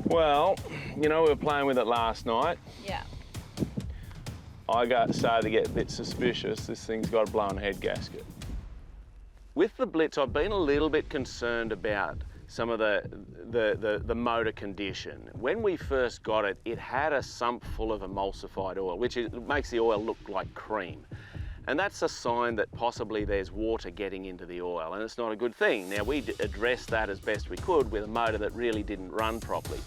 Well, you know, we were playing with it last night. Yeah. I started to get a bit suspicious. This thing's got a blown head gasket. With the Blitz, I've been a little bit concerned about some of the motor condition. When we first got it, it had a sump full of emulsified oil, which makes the oil look like cream. And that's a sign that possibly there's water getting into the oil, and it's not a good thing. Now, we addressed that as best we could with a motor that really didn't run properly.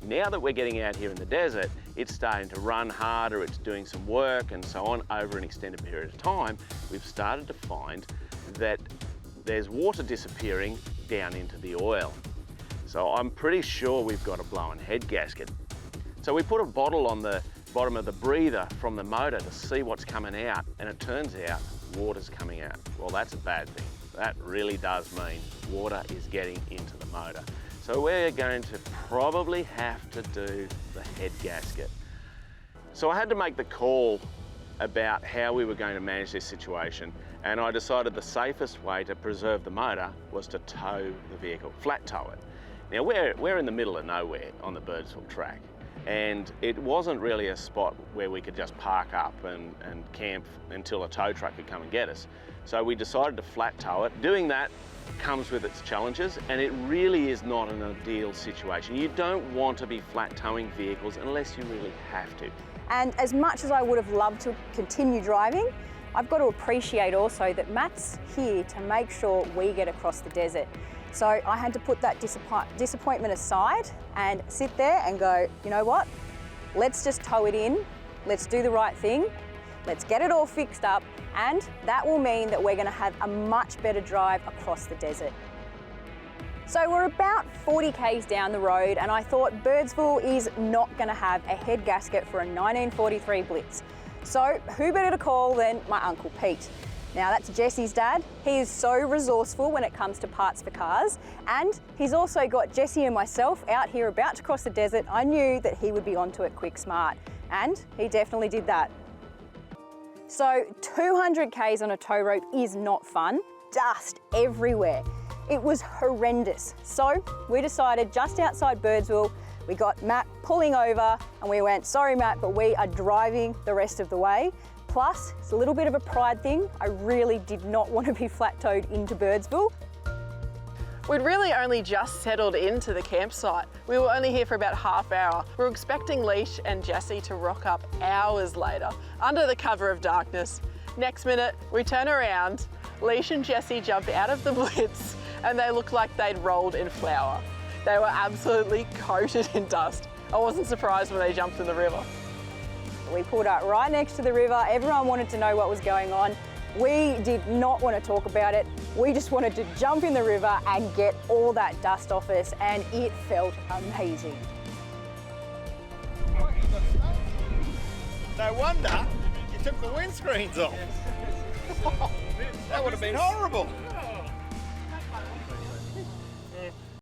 Now that we're getting out here in the desert, it's starting to run harder, it's doing some work and so on over an extended period of time. We've started to find that there's water disappearing down into the oil. So I'm pretty sure we've got a blown head gasket. So we put a bottle on the bottom of the breather from the motor to see what's coming out, and it turns out water's coming out. Well, that's a bad thing. That really does mean water is getting into the motor. So we're going to probably have to do the head gasket. So I had to make the call about how we were going to manage this situation, and I decided the safest way to preserve the motor was to tow the vehicle, flat tow it. Now we're in the middle of nowhere on the Birdsville track, and it wasn't really a spot where we could just park up and camp until a tow truck could come and get us. So we decided to flat tow it. Doing that comes with its challenges, and it really is not an ideal situation. You don't want to be flat towing vehicles unless you really have to. And as much as I would have loved to continue driving, I've got to appreciate also that Matt's here to make sure we get across the desert. So I had to put that disappointment aside and sit there and go, you know what? Let's just tow it in. Let's do the right thing. Let's get it all fixed up. And that will mean that we're going to have a much better drive across the desert. So we're about 40 k's down the road, and I thought Birdsville is not going to have a head gasket for a 1943 Blitz. So who better to call than my Uncle Pete? Now that's Jesse's dad. He is so resourceful when it comes to parts for cars, and he's also got Jesse and myself out here about to cross the desert. I knew that he would be onto it quick smart, and he definitely did that. So 200 k's on a tow rope is not fun. Dust everywhere. It was horrendous. So we decided just outside Birdsville, we got Matt pulling over and we went, sorry Matt, but we are driving the rest of the way. Plus, it's a little bit of a pride thing. I really did not want to be flat towed into Birdsville. We'd really only just settled into the campsite. We were only here for about half hour. We were expecting Leash and Jesse to rock up hours later, under the cover of darkness. Next minute, we turn around, Leash and Jesse jump out of the Blitz, and they looked like they'd rolled in flour. They were absolutely coated in dust. I wasn't surprised when they jumped in the river. We pulled up right next to the river. Everyone wanted to know what was going on. We did not want to talk about it. We just wanted to jump in the river and get all that dust off us, and it felt amazing. No wonder you took the windscreens off. That would have been horrible.